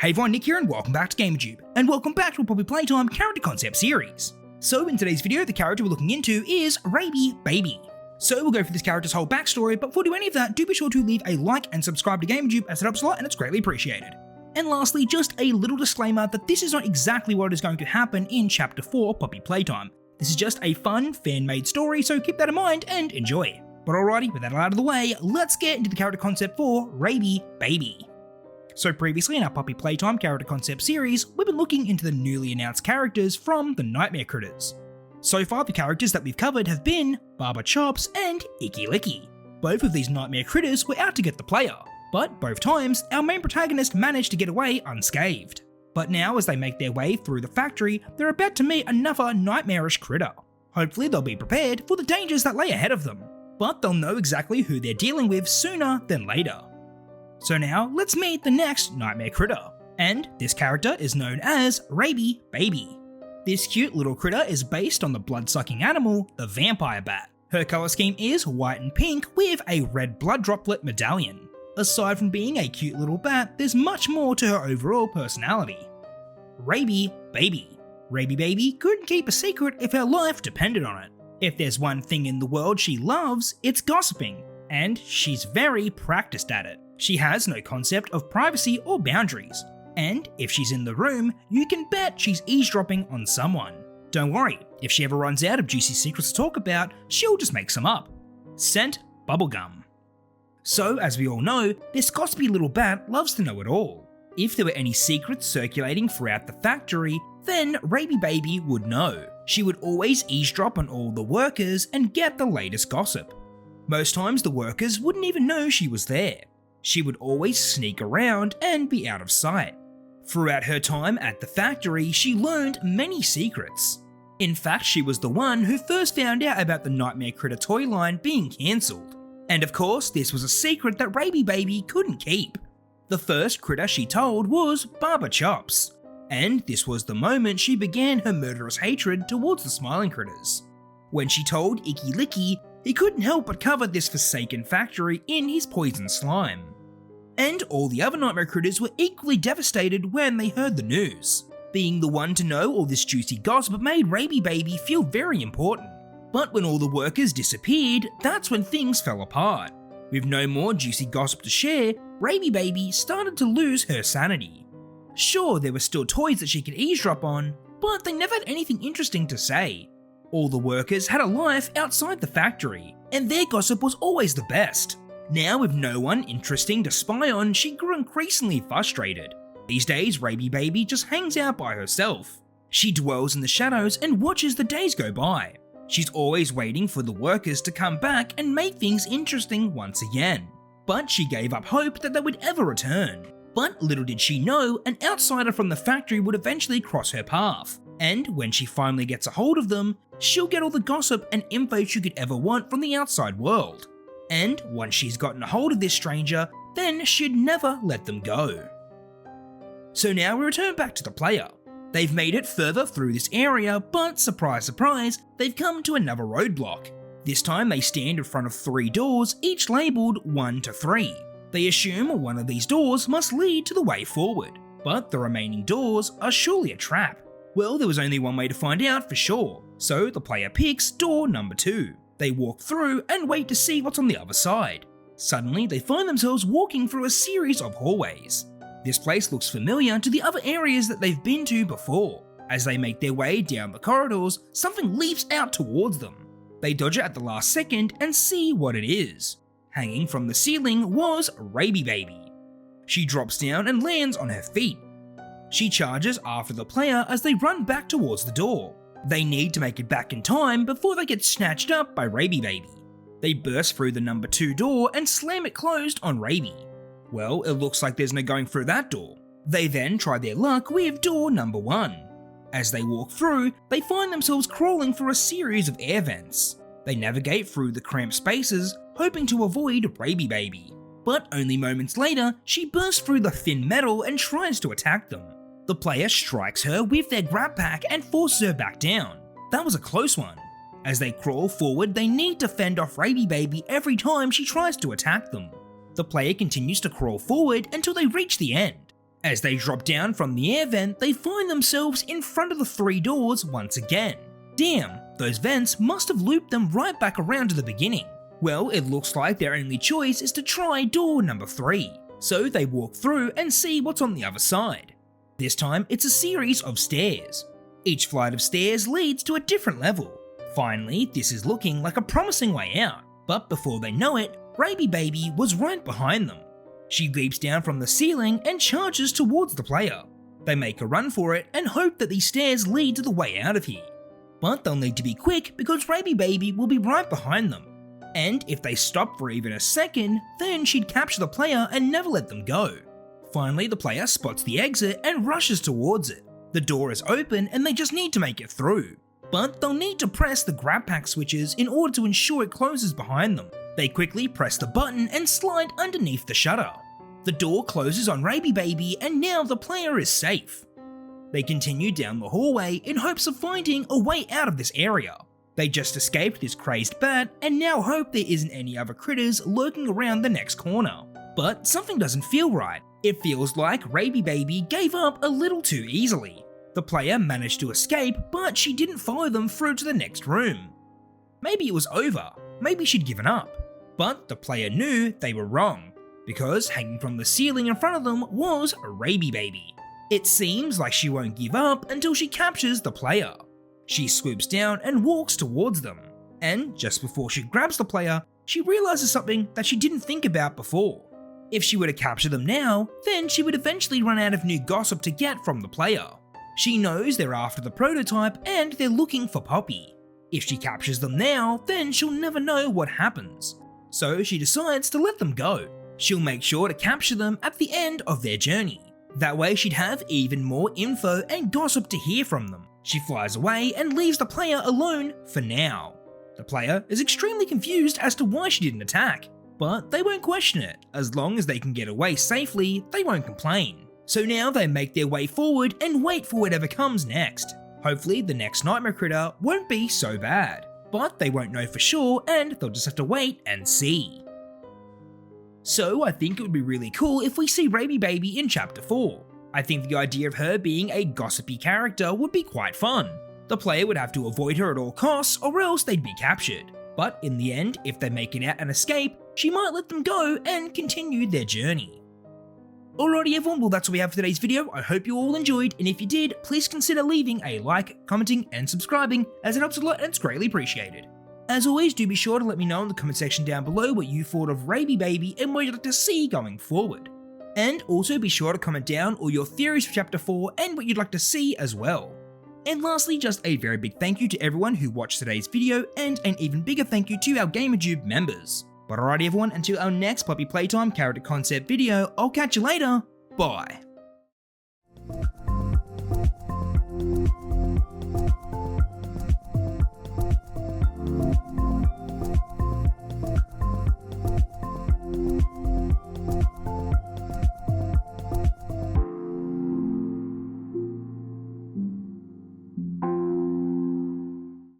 Hey everyone, Nick here and welcome back to Gamerjoob, and welcome back to a Poppy Playtime character concept series. So in today's video, the character we're looking into is Rabie Baby. So we'll go for this character's whole backstory, but before we do any of that, do be sure to leave a like and subscribe to Gamerjoob as it helps a lot and it's greatly appreciated. And lastly, just a little disclaimer that this is not exactly what is going to happen in Chapter 4 Poppy Playtime. This is just a fun, fan-made story, so keep that in mind and enjoy. But alrighty, with that out of the way, let's get into the character concept for Rabie Baby. So previously in our Poppy Playtime character concept series, we've been looking into the newly announced characters from the Nightmare Critters. So far the characters that we've covered have been Barber Chops and Icky Licky. Both of these Nightmare Critters were out to get the player, but both times our main protagonist managed to get away unscathed. But now as they make their way through the factory, they're about to meet another nightmarish critter. Hopefully they'll be prepared for the dangers that lay ahead of them, but they'll know exactly who they're dealing with sooner than later. So now, let's meet the next nightmare critter, and this character is known as Rabie Baby. This cute little critter is based on the blood-sucking animal, the vampire bat. Her colour scheme is white and pink with a red blood droplet medallion. Aside from being a cute little bat, there's much more to her overall personality. Rabie Baby. Rabie Baby couldn't keep a secret if her life depended on it. If there's one thing in the world she loves, it's gossiping, and she's very practiced at it. She has no concept of privacy or boundaries, and if she's in the room, you can bet she's eavesdropping on someone. Don't worry, if she ever runs out of juicy secrets to talk about, she'll just make some up. Scent bubblegum. So, as we all know, this gossipy little bat loves to know it all. If there were any secrets circulating throughout the factory, then Rabie Baby would know. She would always eavesdrop on all the workers and get the latest gossip. Most times the workers wouldn't even know she was there. She would always sneak around and be out of sight. Throughout her time at the factory, she learned many secrets. In fact, she was the one who first found out about the Nightmare Critter toy line being cancelled. And of course, this was a secret that Rabie Baby couldn't keep. The first critter she told was Barber Chops, and this was the moment she began her murderous hatred towards the smiling critters. When she told Icky Licky, he couldn't help but cover this forsaken factory in his poison slime. And all the other nightmare critters were equally devastated when they heard the news. Being the one to know all this juicy gossip made Rabie Baby feel very important. But when all the workers disappeared, that's when things fell apart. With no more juicy gossip to share, Rabie Baby started to lose her sanity. Sure, there were still toys that she could eavesdrop on, but they never had anything interesting to say. All the workers had a life outside the factory, and their gossip was always the best. Now with no one interesting to spy on, she grew increasingly frustrated. These days, Rabie Baby just hangs out by herself. She dwells in the shadows and watches the days go by. She's always waiting for the workers to come back and make things interesting once again. But she gave up hope that they would ever return. But little did she know, an outsider from the factory would eventually cross her path. And when she finally gets a hold of them, she'll get all the gossip and info she could ever want from the outside world. And once she's gotten a hold of this stranger, then she'd never let them go. So now we return back to the player. They've made it further through this area, but surprise surprise, they've come to another roadblock. This time they stand in front of 3 doors, each labelled 1 to 3. They assume one of these doors must lead to the way forward, but the remaining doors are surely a trap. Well, there was only one way to find out for sure, so the player picks door number 2. They walk through and wait to see what's on the other side. Suddenly, they find themselves walking through a series of hallways. This place looks familiar to the other areas that they've been to before. As they make their way down the corridors, something leaps out towards them. They dodge it at the last second and see what it is. Hanging from the ceiling was Rabie Baby. She drops down and lands on her feet. She charges after the player as they run back towards the door. They need to make it back in time before they get snatched up by Rabie Baby. They burst through the number 2 door and slam it closed on Rabie. Well, it looks like there's no going through that door. They then try their luck with door number 1. As they walk through, they find themselves crawling through a series of air vents. They navigate through the cramped spaces, hoping to avoid Rabie Baby. But only moments later, she bursts through the thin metal and tries to attack them. The player strikes her with their GrabPack and forces her back down. That was a close one. As they crawl forward, they need to fend off Rabie Baby every time she tries to attack them. The player continues to crawl forward until they reach the end. As they drop down from the air vent, they find themselves in front of the 3 doors once again. Damn, those vents must have looped them right back around to the beginning. Well, it looks like their only choice is to try door number 3. So they walk through and see what's on the other side. This time, it's a series of stairs. Each flight of stairs leads to a different level. Finally, this is looking like a promising way out, but before they know it, Rabie Baby was right behind them. She leaps down from the ceiling and charges towards the player. They make a run for it and hope that these stairs lead to the way out of here. But they'll need to be quick because Rabie Baby will be right behind them. And if they stop for even a second, then she'd capture the player and never let them go. Finally, the player spots the exit and rushes towards it. The door is open and they just need to make it through. But they'll need to press the GrabPack switches in order to ensure it closes behind them. They quickly press the button and slide underneath the shutter. The door closes on Rabie Baby and now the player is safe. They continue down the hallway in hopes of finding a way out of this area. They just escaped this crazed bat and now hope there isn't any other critters lurking around the next corner. But something doesn't feel right. It feels like Rabie Baby gave up a little too easily. The player managed to escape, but she didn't follow them through to the next room. Maybe it was over, maybe she'd given up. But the player knew they were wrong, because hanging from the ceiling in front of them was Rabie Baby. It seems like she won't give up until she captures the player. She swoops down and walks towards them, and just before she grabs the player, she realizes something that she didn't think about before. If she were to capture them now, then she would eventually run out of new gossip to get from the player. She knows they're after the prototype and they're looking for Poppy. If she captures them now, then she'll never know what happens. So she decides to let them go. She'll make sure to capture them at the end of their journey. That way she'd have even more info and gossip to hear from them. She flies away and leaves the player alone for now. The player is extremely confused as to why she didn't attack, but they won't question it. As long as they can get away safely, they won't complain. So now they make their way forward and wait for whatever comes next. Hopefully the next nightmare critter won't be so bad, but they won't know for sure and they'll just have to wait and see. So I think it would be really cool if we see Rabie Baby in Chapter 4. I think the idea of her being a gossipy character would be quite fun. The player would have to avoid her at all costs or else they'd be captured. But in the end, if they make it out and escape, she might let them go and continue their journey. Alrighty everyone, well that's all we have for today's video. I hope you all enjoyed, and if you did, please consider leaving a like, commenting and subscribing, as it helps a lot and it's greatly appreciated. As always, do be sure to let me know in the comment section down below what you thought of Rabie Baby and what you'd like to see going forward. And also be sure to comment down all your theories for Chapter 4 and what you'd like to see as well. And lastly, just a very big thank you to everyone who watched today's video, and an even bigger thank you to our Gamerjoob members. But alrighty everyone, until our next Poppy Playtime character concept video, I'll catch you later, bye.